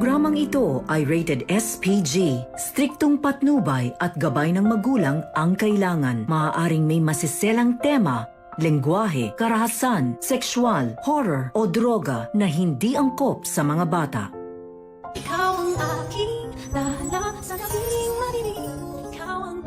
programang ito ay rated SPG. Striktong patnubay at gabay ng magulang ang kailangan. Maaaring may masiselang tema, lengguwahe, karahasan, sexual, horror o droga na hindi angkop sa mga bata. Ikaw ang aking dahala sa gabing madilim. Ikaw ang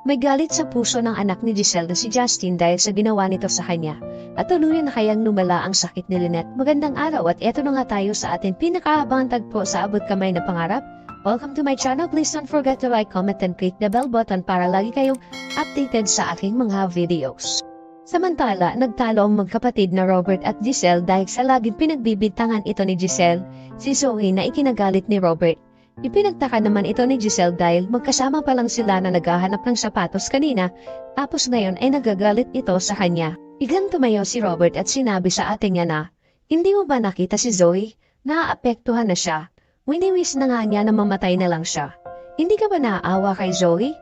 May galit sa puso ng anak ni Giselle na si Justin dahil sa ginawa nito sa kanya. At tuluyan na kayang lumala ang sakit ni Lynette. Magandang araw at eto na nga tayo sa ating pinakahabang tagpo sa abot kamay na pangarap. Welcome to my channel. Please don't forget to like, comment, and click the bell button para lagi kayong updated sa aking mga videos. Samantala, nagtalo ang magkapatid na Robert at Giselle dahil sa laging pinagbibintangan ito ni Giselle, si Zoe na ikinagalit ni Robert. Ipinagtaka naman ito ni Giselle dahil magkasama pa lang sila na naghahanap ng sapatos kanina, tapos ngayon ay nagagalit ito sa kanya. Biglang tumayo si Robert at sinabi sa ate niya na, "Hindi mo ba nakita si Zoe? Naaapektuhan na siya. Winiwis na nga niya na mamatay na lang siya. Hindi ka ba naaawa kay Zoe?"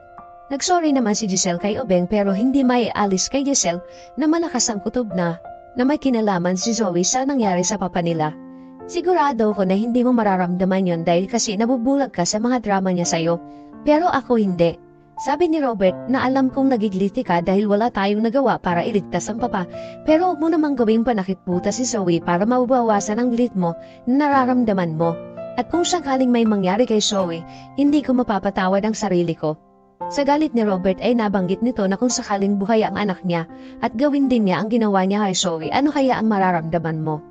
Nagsorry naman si Giselle kay Obeng pero hindi maialis kay Giselle na malakas ang kutob na may kinalaman si Zoe sa nangyari sa papa nila. Sigurado ko na hindi mo mararamdaman yon dahil kasi nabubulag ka sa mga drama niya sa'yo. Pero ako hindi. Sabi ni Robert na alam kong nagigiliti ka dahil wala tayong nagawa para iligtas ang papa. Pero huwag mo namang gawing panakitputa si Zoe para mabawasan ang gilit mo na nararamdaman mo. At kung sakaling may mangyari kay Zoe, hindi ko mapapatawad ang sarili ko. Sa galit ni Robert ay nabanggit nito na kung sakaling buhay ang anak niya at gawin din niya ang ginawa niya kay Zoe, ano kaya ang mararamdaman mo?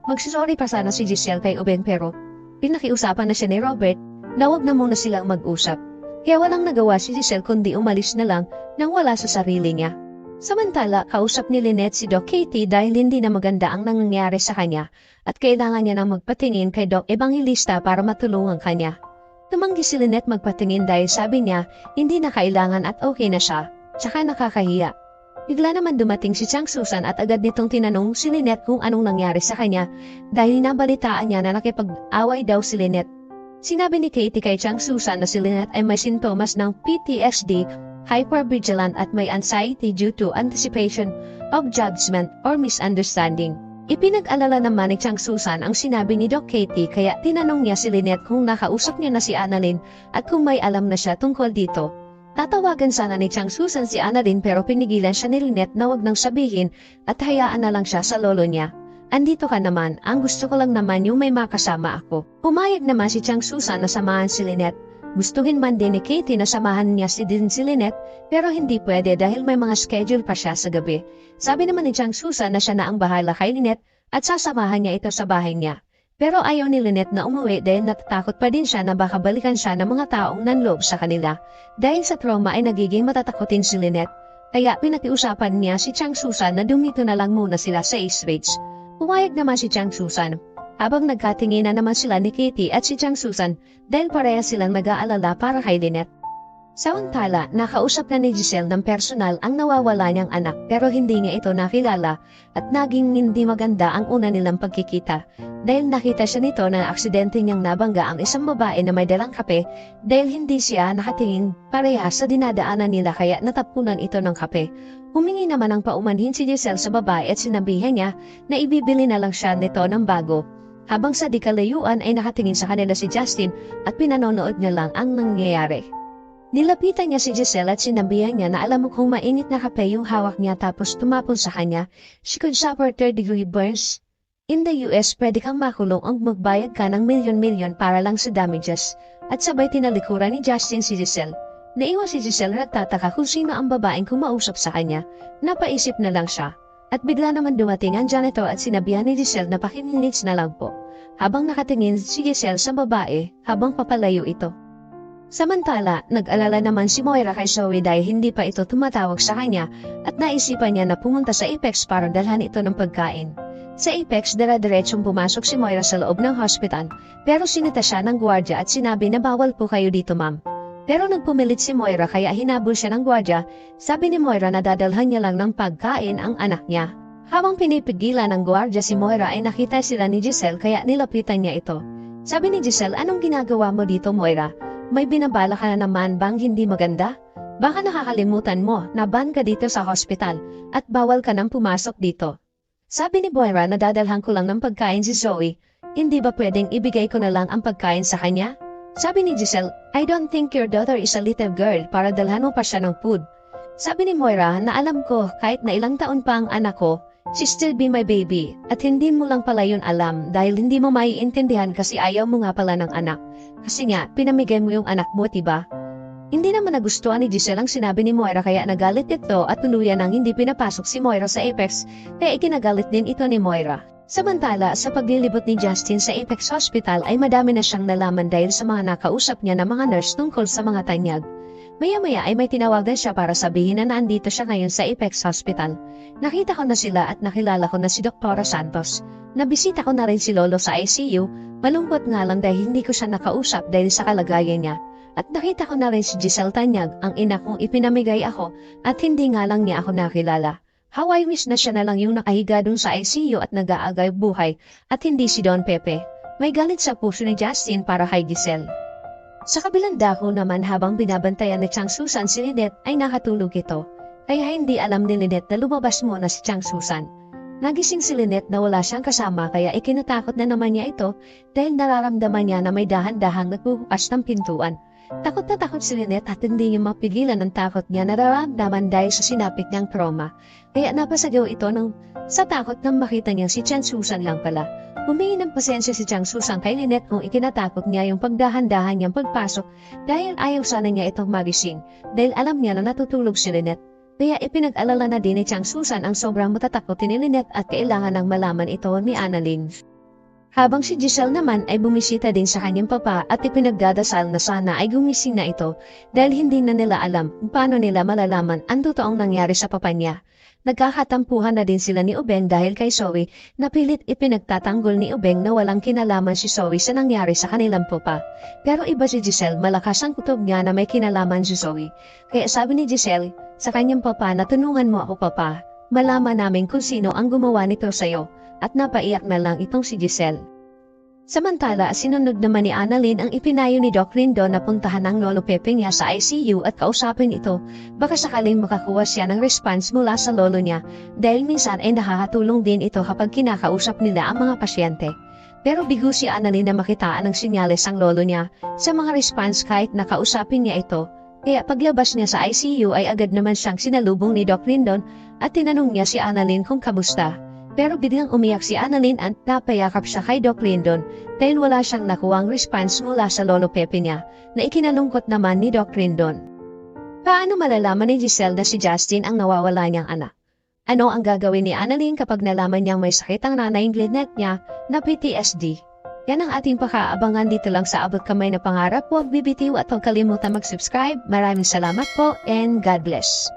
Magsisorry pa sana si Giselle kay Obeng pero pinakiusapan na siya ni Robert na wag na muna silang mag-usap. Kaya walang nagawa si Giselle kundi umalis na lang nang wala sa sarili niya. Samantala, kausap ni Lynette si Doc Katie dahil hindi na maganda ang nangyayari sa kanya at kailangan niya nang magpatingin kay Doc Evangelista para matulungan kanya. Tumanggi si Lynette magpatingin dahil sabi niya hindi na kailangan at okay na siya, tsaka nakakahiya. Bigla naman dumating si Chang Susan at agad nitong tinanong si Lynette kung anong nangyari sa kanya dahil nabalitaan niya na nakipag-away daw si Lynette. Sinabi ni Katie kay Chang Susan na si Lynette ay may sintomas ng PTSD, hypervigilant at may anxiety due to anticipation of judgment or misunderstanding. Ipinag-alala naman ni Chang Susan ang sinabi ni Doc Katie kaya tinanong niya si Lynette kung nakausap niya na si Annalyn at kung may alam na siya tungkol dito. Tatawagan sana ni Chang Susan si Annalyn pero pinigilan siya ni Lynette na wag nang sabihin at hayaan na lang siya sa lolo niya. "Andito ka naman, ang gusto ko lang naman yung may makasama ako." Pumayag naman si Chang Susan na samahan si Lynette. Gustuhin man din ni Katie na samahan niya si Lynette pero hindi pwede dahil may mga schedule pa siya sa gabi. Sabi naman ni Chang Susan na siya na ang bahala kay Lynette at sasamahan niya ito sa bahay niya. Pero ayaw ni Lynette na umuwi dahil natatakot pa din siya na baka balikan siya ng mga taong nanloob sa kanila. Dahil sa trauma ay nagiging matatakotin si Lynette. Kaya pinakiusapan niya si Chang Susan na dumito na lang muna sila sa East Ridge. Pumayag naman si Chang Susan. Habang nagkatinginan naman sila ni Katie at si Chang Susan dahil pareha silang nag-aalala para kay Lynette. Samantala, nakausap na ni Giselle ng personal ang nawawala niyang anak pero hindi niya ito nakilala at naging hindi maganda ang una nilang pagkikita dahil nakita siya nito na aksidente niyang nabangga ang isang babae na may dalang kape dahil hindi siya nakatingin parehas sa dinadaanan nila kaya natapunan ito ng kape. Humingi naman ng paumanhin si Giselle sa babae at sinabihan niya na ibibili na lang siya nito ng bago. Habang sa di kalayuan ay nakatingin sa kanila si Justin at pinanonood niya lang ang nangyayari. Nilapitan niya si Giselle at sinabihan niya na alam mo kung mainit na kape yung hawak niya tapos tumapon sa kanya, she could suffer third-degree burns. In the US, pwede kang makulong ang magbayad ka ng milyon-milyon para lang sa damages. At sabay tinalikuran ni Justin si Giselle. Naiwan si Giselle nagtataka kung sino ang babaeng kumausap sa kanya. Napaisip na lang siya. At bigla naman dumating ang janitor at sinabihan ni Giselle na pakiminutes na lang po. Habang nakatingin si Giselle sa babae, habang papalayo ito. Samantala, nag-alala naman si Moira kay Zoe dahil hindi pa ito tumatawag sa kanya at naisipan niya na pumunta sa Apex para dalhan ito ng pagkain. Sa Apex, dara-diretsong pumasok si Moira sa loob ng hospital pero sinita siya ng gwardya at sinabi na bawal po kayo dito ma'am. Pero nagpumilit si Moira kaya hinabol siya ng gwardya. Sabi ni Moira na dadalhan niya lang ng pagkain ang anak niya. Habang pinipigilan ng gwardya si Moira ay nakita sila ni Giselle kaya nilapitan niya ito. Sabi ni Giselle, "Anong ginagawa mo dito Moira? May binabala ka na naman bang hindi maganda? Baka nakakalimutan mo na ban ka dito sa hospital at bawal ka nang pumasok dito." Sabi ni Moira na dadalhan ko lang ng pagkain si Zoe. Hindi ba pwedeng ibigay ko na lang ang pagkain sa kanya? Sabi ni Giselle, I don't think your daughter is a little girl para dalhan mo pa siya ng food. Sabi ni Moira na alam ko kahit na ilang taon pa ang anak ko, she still be my baby. At hindi mo lang pala yun alam dahil hindi mo maiintindihan kasi ayaw mo nga pala ng anak. Kasi nga, pinamigay mo yung anak mo, diba? Hindi naman nagustuhan ni Giselle ang sinabi ni Moira kaya nagalit ito at tuluyan nang hindi pinapasok si Moira sa Apex, kaya ikinagalit din ito ni Moira. Samantala, sa paglilibot ni Justin sa Apex Hospital ay madami na siyang nalaman dahil sa mga nakausap niya na mga nurse tungkol sa mga tanyag. Maya-maya ay may tinawagan siya para sabihin na nandito siya ngayon sa Apex Hospital. Nakita ko na sila at nakilala ko na si Dr. Santos. Nabisita ko na rin si Lolo sa ICU, malungkot nga lang dahil hindi ko siya nakausap dahil sa kalagayan niya. At nakita ko na rin si Giselle Tanyag, ang ina kong ipinamigay ako at hindi nga lang niya ako nakilala. How I wish na siya na lang yung nakahiga dun sa ICU at nag-aagay buhay at hindi si Don Pepe. May galit sa puso ni Justin para kay Giselle. Sa kabilang dako naman habang binabantayan ni Chang Susan si Lynette ay nakatulog ito. Kaya hindi alam ni Lynette na lumabas muna si Chang Susan. Nagising si Lynette na wala siyang kasama kaya ikinatakot na naman niya ito dahil nararamdaman niya na may dahan-dahang nagbubukas ng pintuan. Takot na takot si Lynette at hindi niya mapigilan ang takot niya na nararamdaman dahil sa sinapit niyang trauma. Kaya napasagaw ito sa takot nang makita niya si Chang Susan lang pala. Humingi ng pasensya si Chang Susan kay Lynette kung ikinatakot niya yung pagdahan-dahan niyang pagpasok dahil ayaw sana niya itong magising dahil alam niya na natutulog si Lynette. Kaya ipinag-alala na din ni Chang Susan ang sobrang matatakotin ni Lynette at kailangan ng malaman ito ni Annalyn. Habang si Giselle naman ay bumisita din sa kanyang papa at ipinagdadasal na sana ay gumising na ito dahil hindi na nila alam kung paano nila malalaman ang totoong nangyari sa papa niya. Nagkakatampuhan na din sila ni Ubeng dahil kay Zoe na pilit ipinagtatanggol ni Ubeng na walang kinalaman si Zoe sa nangyari sa kanilang papa. Pero iba si Giselle, malakas ang kutob niya na may kinalaman si Zoe. Kaya sabi ni Giselle sa kanyang papa na tunungan mo ako papa, malaman namin kung sino ang gumawa nito sa'yo. At napaiyak na lang itong si Giselle. Samantala, sinunod naman ni Annalyn ang ipinayo ni Doc Rindo na puntahan ang Lolo Pepe niya sa ICU at kausapin ito. Baka sakaling makakuha siya ng response mula sa lolo niya dahil minsan ay nakakatulong din ito kapag kinakausap nila ang mga pasyente. Pero bigo si Annalyn na makitaan ng sinyales ang lolo niya sa mga response kahit nakausapin niya ito. Kaya paglabas niya sa ICU ay agad naman siyang sinalubong ni Doc Rindon at tinanong niya si Annalyn kung kamusta. Pero biglang umiyak si Annalyn at napayakap siya kay Doc Rindon dahil wala siyang nakuwang response mula sa Lolo Pepe niya na ikinalungkot naman ni Doc Rindon. Paano malalaman ni Giselle na si Justin ang nawawala niyang anak? Ano ang gagawin ni Annalyn kapag nalaman niyang may sakit ang nanay Lynette niya na PTSD? Yan ang ating pakaabangan dito lang sa Abot Kamay na Pangarap. Huwag bibitiw at huwag kalimutan mag-subscribe. Maraming salamat po and God bless.